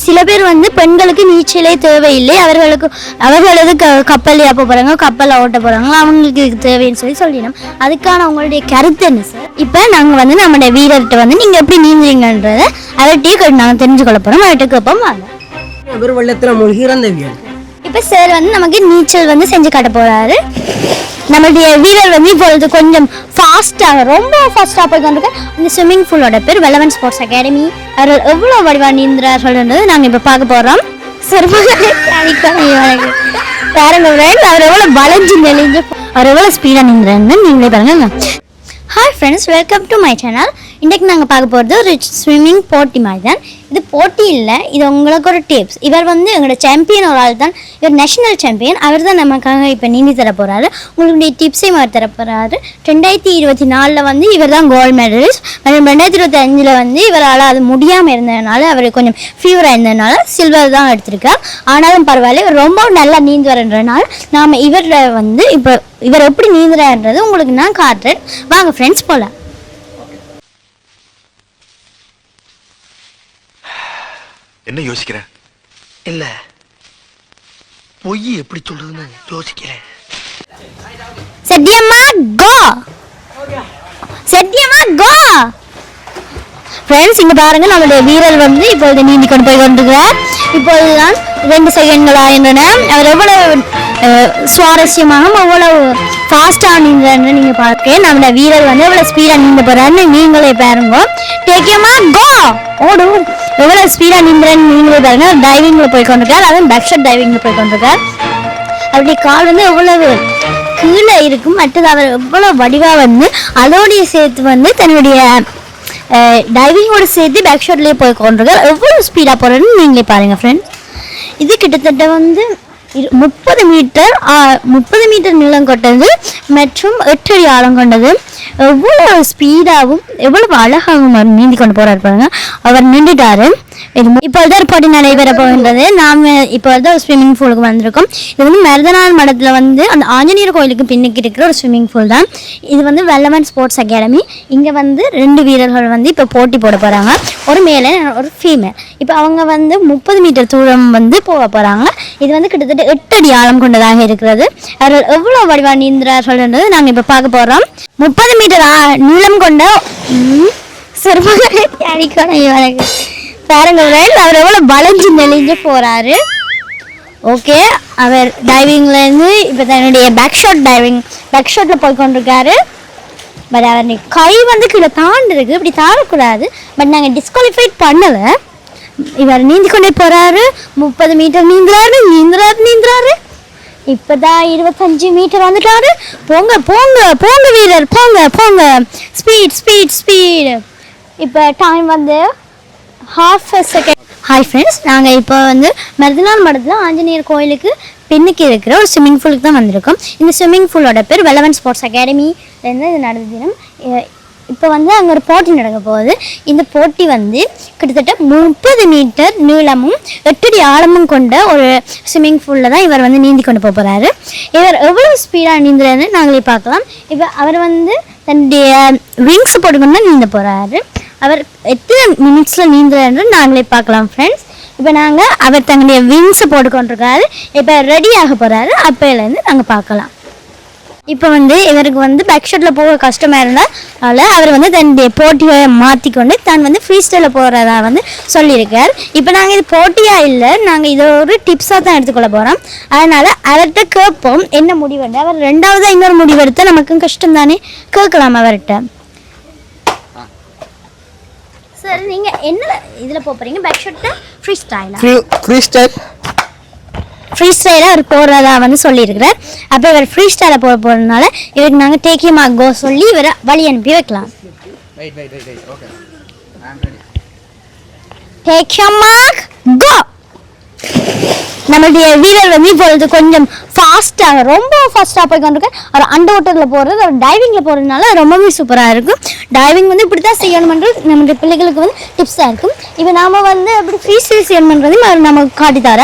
சில பேர் வந்து பெண்களுக்கு நீச்சலே தேவையில்லை, அவர்களது கப்பல் ஏற்ற போகிறாங்க, கப்பலை ஓட்ட போகிறாங்க, அவங்களுக்கு இது தேவைன்னு சொல்லிடணும். அதுக்கான அவங்களுடைய கருத்து என்ன சார்? இப்போ நாங்கள் வந்து நம்மளுடைய வீரர்கிட்ட வந்து நீங்கள் எப்படி நீந்துறீங்கன்றதை அவர்கிட்டயே நாங்கள் தெரிஞ்சுக்கொள்ள போகிறோம். அவர்கிட்ட கேட்போம் வாங்க. ஒரு வெள்ளத்தில் மூழ்கிறந்த இப்போ சார் வந்து நமக்கு நீச்சல் வந்து செஞ்சு காட்ட போகிறாரு. நம்மளுடைய வீரர் வந்து இப்பொழுது கொஞ்சம் ரொம்ப ஃபாஸ்ட்டாக போய் கொண்டிருக்க இந்த ஸ்விம்மிங் பூலோட பேர் வெலவன் ஸ்போர்ட்ஸ் அகாடமி. அவர்கள் எவ்வளோ வடிவாக நீந்துறார்கள்ன்றது நாங்கள் இப்போ பார்க்க போகிறோம். பாருங்க அவர் எவ்வளோ வளைஞ்சு நெளிஞ்சு அவர் எவ்வளோ ஸ்பீடாக நீந்துறாருன்னு நீங்களே பாருங்க. Hi friends, welcome to my channel. இன்றைக்கு நாங்கள் பார்க்க போகிறது ஒரு ஸ்விம்மிங் போட்டி மாதிரி தான். இது போட்டி இல்லை, இது உங்களுக்கு ஒரு டிப்ஸ். இவர் வந்து எங்களோட சாம்பியன் ஒரு ஆள் தான், இவர் நேஷனல் சாம்பியன். அவர் தான் நமக்காக இப்போ நீந்தி தர போகிறாரு. உங்களுடைய டிப்ஸையும் அவர் தர போகிறாரு. 2024 வந்து இவர் தான் கோல்டு மெடலிஸ்ட். 2025 வந்து இவரால் அது முடியாமல் இருந்ததுனால, அவர் கொஞ்சம் ஃபீவராக இருந்ததுனால சில்வர் தான் எடுத்திருக்கார். ஆனாலும் பரவாயில்ல, இவர் ரொம்ப நல்லா நீந்துவரன்றதுனால நாம் இவரை வந்து இப்போ இவர் எப்படி நீந்துறாருன்றது உங்களுக்கு நான் காட்டுறேன். வாங்க ஃப்ரெண்ட்ஸ் போகலாம். என்ன யோசிக்கிறேன்? இல்ல பொய் எப்படி சொல்றதுன்னு யோசிக்கிறேன். சத்தியமா கோ, சத்தியமா கோ. ஃப்ரெண்ட்ஸ் இங்க பாருங்க, நம்மளுடைய வீரர் வந்து இப்பொழுது நீந்தி கொண்டு போய் கொண்டிருக்கிறார். இப்பொழுதுதான் 2 செகண்ட்கள் ஆகின்றன. அவர் எவ்வளவு சுவாரஸ்யமாக எவ்வளவு ஃபாஸ்டாக நீந்துறாருன்னு நீங்கள் பார்க்க, நம்மளோட வீரர் வந்து எவ்வளோ ஸ்பீடாக நீந்த போகிறாருன்னு நீங்களே பாருங்க. டேக்கியமா கோ, ஓடு எவ்வளோ ஸ்பீடாக நீந்துறாருன்னு நீங்களே பாருங்க. டைவிங்கில் போய் கொண்டிருக்கார், அதுவும் பேக் ஷாட் டைவிங்கில் போய் கொண்டிருக்கார். அவருடைய கால் வந்து எவ்வளவு கீழே இருக்கும், மற்றது அவர் எவ்வளோ வடிவாக வந்து அதோடைய சேர்த்து வந்து தன்னுடைய டைவிங்கோட சேர்த்து பேக் ஷாட்லேயே போய் கொண்டிருக்கார். எவ்வளோ ஸ்பீடாக போகிறாருன்னு நீங்களே பாருங்கள் ஃப்ரெண்ட்ஸ். இது கிட்டத்தட்ட வந்து 30 மீட்டர் நீளம் கொண்டது மற்றும் 8 அடி ஆழம் கொண்டது. எவ்வளோ ஸ்பீடாகவும் எவ்வளவு அழகாகவும் அவர் நீந்தி கொண்டு போறாரு பாருங்க. அவர் நின்றுட்டாரு. இப்பொழுது ஒரு போட்டி நடைபெற போகின்றது. நாம் இப்பொழுது ஒரு ஸ்விம்மிங் பூலுக்கு வந்திருக்கோம். இது வந்து மருதநாள் மடத்தில் வந்து அந்த ஆஞ்சநேயர் கோயிலுக்கு பின்னுக்கு இருக்கிற ஒரு ஸ்விம்மிங் பூல் தான். இது வந்து வெல்லவன் ஸ்போர்ட்ஸ் அகாடமி. இங்கே வந்து 2 வீரர்கள் வந்து இப்போ போட்டி போட போகிறாங்க, ஒரு மேலே ஒரு ஃபீமேல். இப்போ அவங்க வந்து 30 மீட்டர் தூரம் வந்து போக போகிறாங்க. இது வந்து கிட்டத்தட்ட 8 அடி ஆழம் கொண்டதாக இருக்கிறது. அவர்கள் எவ்வளோ வடிவாக நீந்துறார்கள்ன்றது நாங்கள் இப்போ பார்க்க போகிறோம். 30 மீட்டர் நீளம் கொண்ட பாருங்க, அவர் எவ்வளோ வளைஞ்சு நெளிஞ்சு போகிறாரு. ஓகே, அவர் டைவிங்லேருந்து இப்போ தன்னுடைய பேக் ஷாட்டில் போய் கொண்டிருக்காரு. பட் அவர் கை வந்து கீழே தாண்டிருக்கு, இப்படி தாழக்கூடாது. பட் நாங்கள் டிஸ்குவாலிஃபைட் பண்ணலை. இவர் நீந்தி கொண்டே போகிறாரு. 30 மீட்டர் நீந்துறாரு. இப்போதான் 25 மீட்டர் வந்துட்டாரு. போங்க வீரர், போங்க. ஸ்பீட். இப்போ டைம் வந்து ½ செகண்ட். ஹாய் ஃப்ரெண்ட்ஸ், நாங்கள் இப்போ வந்து மருதநாள் மடத்தில் ஆஞ்சநேயர் கோயிலுக்கு பின்னுக்கு இருக்கிற ஒரு ஸ்விம்மிங் பூலுக்கு தான் வந்திருக்கோம். இந்த ஸ்விம்மிங் பூலோட பேர் வெலவன் ஸ்போர்ட்ஸ் அகாடமிலேருந்து இது நடந்த தினம். இப்போ வந்து அங்கே ஒரு போட்டி நடக்க போகுது. இந்த போட்டி வந்து கிட்டத்தட்ட 30 மீட்டர் நீளமும் 8 அடி ஆழமும் கொண்ட ஒரு ஸ்விம்மிங் பூலில் தான் இவர் வந்து நீந்தி கொண்டு போகிறாரு. இவர் எவ்வளோ ஸ்பீடாக நீந்துறாருன்னு நாங்களே பார்க்கலாம். இப்போ அவர் வந்து தன்னுடைய விங்ஸ் போட்டுக்கொண்டு தான் நீந்த போகிறாரு. அவர் எத்தனை மினிட்ஸில் நீந்துறாருன்னு நாங்களே பார்க்கலாம் ஃப்ரெண்ட்ஸ். இப்போ நாங்கள் அவர் தன்னுடைய விங்ஸை போட்டுக்கொண்டிருக்காரு. இப்போ ரெடியாக போகிறாரு. அப்போலேருந்து நாங்கள் பார்க்கலாம். இப்போ வந்து இவருக்கு வந்து பேக் ஷாட்டில் போக கஷ்டமாக இருந்தால் அவர் வந்து தன்னுடைய போட்டியை மாற்றிக்கொண்டு தான் வந்து ஃப்ரீ ஸ்டைலில் போகிறதா வந்து சொல்லியிருக்கார். இப்போ நாங்கள் இது போட்டியாக இல்லை, நாங்கள் இதை ஒரு டிப்ஸாக தான் எடுத்துக்கொள்ள போகிறோம். அதனால் அவர்கிட்ட கேட்போம் என்ன முடிவு. அவர் 2ஆவதாக இன்னொரு முடிவு எடுத்தால் நமக்கும் கஷ்டம் தானே, கேட்கலாம் அவர்கிட்ட. சார் நீங்கள் என்ன இதில் போகிறீங்க? பேக் ஷாட்டில் ஃப்ரீ ஸ்டைலாக அவர் போடுறதா வந்து சொல்லியிருக்கிறார். அப்போ இவர் ஃப்ரீ ஸ்டைலில் போகிறதுனால இவருக்கு நாங்கள் டேக்கியமா கோ சொல்லி இவரை வழி அனுப்பி வைக்கலாம். டேக்கியமா கோ. நம்மளுடைய வீரர் வந்து இப்பொழுது கொஞ்சம் ரொம்ப ஃபாஸ்ட்டாக போய் கொண்டிருக்கார். அவர் அண்டர் வாட்டரில் போகிறது, அவர் டைவிங்கில் போகிறதுனால ரொம்பவே சூப்பராக இருக்கும். டைவிங் வந்து இப்படி தான் செய்யணுன்றது நம்மளுடைய பிள்ளைகளுக்கு வந்து டிப்ஸாக இருக்கும். இப்போ நாம் வந்து அப்படி ஃப்ரீ ஸ்டைல் செய்யணுன்றதையும் அவர் நமக்கு காட்டித்தர.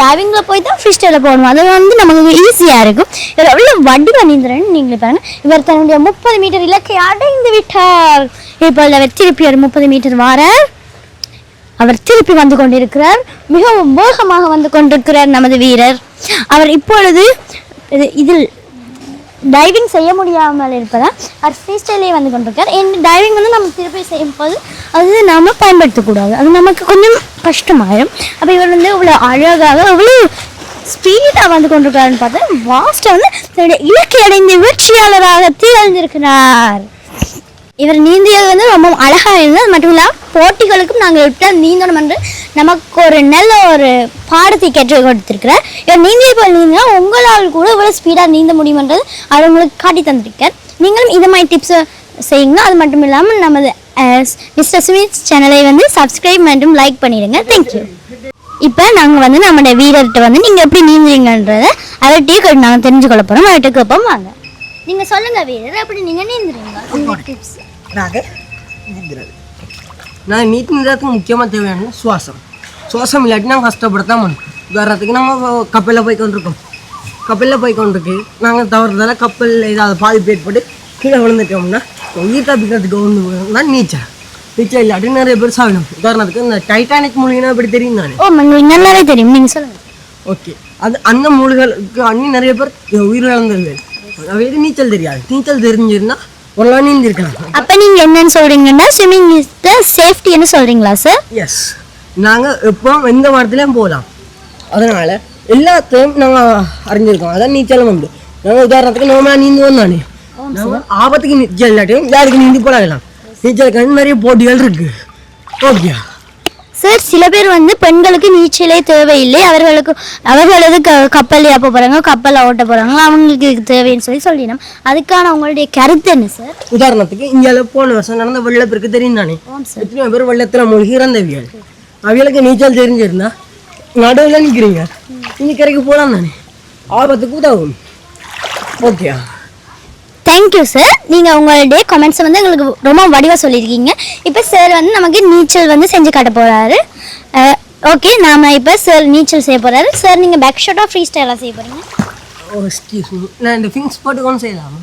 டைவிங்கில் போய் தான் ஃப்ரீ ஸ்டைலில் போகணும், அது வந்து நமக்கு ஈஸியாக இருக்கும். இவர் எவ்வளோ வடிவ நீந்துறேன்னு நீங்களே பாருங்கள். இவர் தன்னுடைய 30 மீட்டர் இலக்கை அடைந்து விட்டார். இப்போ அவர் திருப்பி ஒரு 30 மீட்டர் வாரார். அவர் திருப்பி வந்து கொண்டிருக்கிறார். மிகவும் வேகமாக வந்து கொண்டிருக்கிறார் நமது வீரர். அவர் இப்பொழுது இதில் டைவிங் செய்ய முடியாமல் இருப்பதால் அவர் ஃப்ரீ ஸ்டைலே வந்து கொண்டிருக்கார். டைவிங் வந்து நம்ம திருப்பி செய்யும்போது அது நாம் பயன்படுத்தக்கூடாது, அது நமக்கு கொஞ்சம் கஷ்டமாயிடும். அப்போ இவர் வந்து இவ்வளோ அழகாக இவ்வளோ ஸ்பீடாக வந்து கொண்டிருக்காருன்னு பார்த்தா வாஸ்ட்டாக வந்து தன்னுடைய இலக்கை அடைந்து வெற்றியாளராக திகழ்ந்திருக்கிறார். இவர் நீந்தியது வந்து ரொம்ப அழகாக இருந்தது. அது மட்டும் இல்லாமல் போட்டிகளுக்கும் நாங்கள் விட்டு நீந்தணும் என்று நமக்கு ஒரு நல்ல ஒரு பாடத்தை கற்றுக் கொடுத்திருக்கிறார். இவர் நீந்திய போல் நீந்தினா உங்களால் கூட இவ்வளோ ஸ்பீடாக நீந்த முடியுமென்றது அவர் உங்களுக்கு காட்டி தந்திருக்கார். நீங்களும் இது மாதிரி டிப்ஸை செய்யுங்க. அது மட்டும் இல்லாமல் நமது மிஸ்டர் ஸ்மித் சேனலை வந்து சப்ஸ்கிரைப் மற்றும் லைக் பண்ணிடுங்க. தேங்க்யூ. இப்போ நாங்கள் வந்து நம்மளுடைய வீரர்கிட்ட வந்து நீங்கள் எப்படி நீந்துறீங்கன்றதை அவர்கிட்டயே நாங்கள் தெரிஞ்சுக்கொள்ள போகிறோம். அவர்கிட்ட கேட்போம். வாங்க, நீங்கள் சொல்லுங்கள் வீரர், எப்படி நீங்கள் நீந்துறீங்க டிப்ஸ். நான் நீந்துறதுக்கு முக்கியமாக தேவையான சுவாசம் இல்லாட்டி நாங்கள் கஷ்டப்படத்தான் பண்ணோம். உதாரணத்துக்கு நாங்கள் கப்பலில் போய் கொண்டிருக்கு நாங்கள் தவறுதால கப்பலில் ஏதாவது பாதிப்பு ஏற்பட்டு கீழே விழுந்துட்டோம்னா உயிர் தப்பிக்கிறதுக்கு ஒன்று தான் நீச்சல் இல்லாட்டி நிறைய பேர் சாகணும். உதாரணத்துக்கு இந்த டைட்டானிக் மூலிகைனா எப்படி தெரியும் தானே? நல்லாவே தெரியும், நீங்கள் சொல்லுங்கள். ஓகே, அது அந்த மூலிகளுக்கு அன்னி நிறைய பேர் உயிரிழந்தது. அவையே நீச்சல் தெரியாது. நீச்சல் தெரிஞ்சிருந்தா ஒரு நீந்திருக்கலாம். அப்போ நீங்கள் என்னன்னு சொல்கிறீங்கன்னா ஸ்விம்மிங் இஸ் த சேஃப்டின்னு சொல்கிறீங்களா சார்? எஸ், நாங்கள் எப்போ எந்த மரத்துலேயும் போகலாம். அதனால் எல்லாத்தையும் நாங்கள் அறிஞ்சிருக்கோம். அதான் நீச்சலும் உண்டு. நாங்கள் உதாரணத்துக்கு நோமாக நீந்துவோம் தானே, நாங்கள் ஆபத்துக்கு நீச்சல் இல்லாட்டியும் யாருக்கு நீந்தி போகலாம். நீச்சலுக்கு நிறைய போட்டிகள் இருக்குது. ஓகே சார், சில பேர் வந்து பெண்களுக்கு நீச்சலே தேவையில்லை, அவர்களது கப்பல் ஏற்ற போகிறாங்க, கப்பலில் ஓட்ட போகிறாங்க, அவங்களுக்கு தேவைன்னு சொல்லிடணும். அதுக்கான உங்களுடைய கருத்து என்ன சார்? உதாரணத்துக்கு இந்தியாவில் போன வருஷம் நடந்த வெள்ளப்பெருக்கு தெரியும் தானே? எத்தனையோ பேர் வெள்ளத்தில் மூழ்கி இறந்தவியல். அவியலுக்கு நீச்சல் தெரிஞ்சிருந்தா நடுவில் நிற்கிறீங்க, இன்னைக்கு கரைக்கு போகலாம் தானே, ஆபத்துக்கு உதவும். Okay, thank you sir. நீங்கள் உங்களுடைய கமெண்ட்ஸை வந்து எங்களுக்கு ரொம்ப வடிவாக சொல்லியிருக்கீங்க. இப்போ சார் வந்து நமக்கு நீச்சல் வந்து செஞ்சு காட்ட போகிறாரு. ஓகே, நாம் இப்போ சார் நீச்சல் செய்ய போகிறாரு. சார், நீங்கள் பேக் ஷாட்டாக ஃப்ரீ ஸ்டைலாக செய்ய போகிறீங்க? நான் இந்த ஃபிங்ஸ் போட்டுக்கொண்டு செய்யலாம்.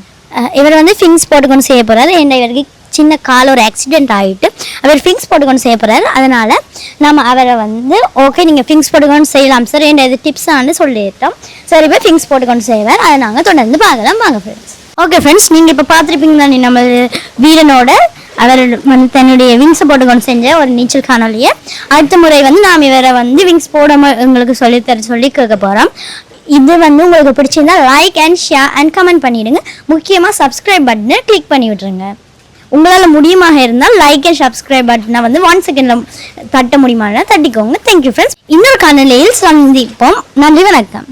இவர் வந்து ஃபிங்ஸ் போட்டுக்கொண்டு செய்ய போகிறாரு. ஏன்னா இவருக்கு சின்ன கால் ஒரு ஆக்சிடென்ட் ஆகிட்டு அவர் ஃபிங்ஸ் போட்டுக்கொண்டு செய்ய போகிறாரு. அதனால் நம்ம அவரை வந்து ஓகே நீங்கள் ஃபிங்ஸ் போட்டுக்கொண்டு செய்யலாம் சார், என்ன இது டிப்ஸான்னு சொல்லிட்டோம். சார் இப்போ ஃபிங்ஸ் போட்டுக்கொண்டு செய்வார். அதை நாங்கள் தொடர்ந்து பார்க்கலாம். வாங்க ஃப்ரெண்ட்ஸ். ஓகே ஃப்ரெண்ட்ஸ், நீங்கள் இப்போ பார்த்துருப்பீங்க தானே நம்ம வீரனோட அவர் வந்து தன்னுடைய விங்ஸை போட்டுக்கொண்டு செஞ்ச ஒரு நீச்சல் காணொலியை. அடுத்த முறை வந்து நாம் இவரை வந்து விங்ஸ் போடாமல் உங்களுக்கு சொல்லி கேட்க போகிறோம். இது வந்து உங்களுக்கு பிடிச்சிருந்தா like and share and comment பண்ணிவிடுங்க. முக்கியமாக சப்ஸ்கிரைப் பட்டனை கிளிக் பண்ணி விட்டுருங்க. உங்களால் முடியுமாக இருந்தால் லைக் அண்ட் சப்ஸ்கிரைப் பட்டனை வந்து 1 செகண்டில் தட்ட முடியுமா தட்டிக்கோங்க. Thank you friends. இன்னொரு காணொலியில் சந்திப்போம். நன்றி, வணக்கம்.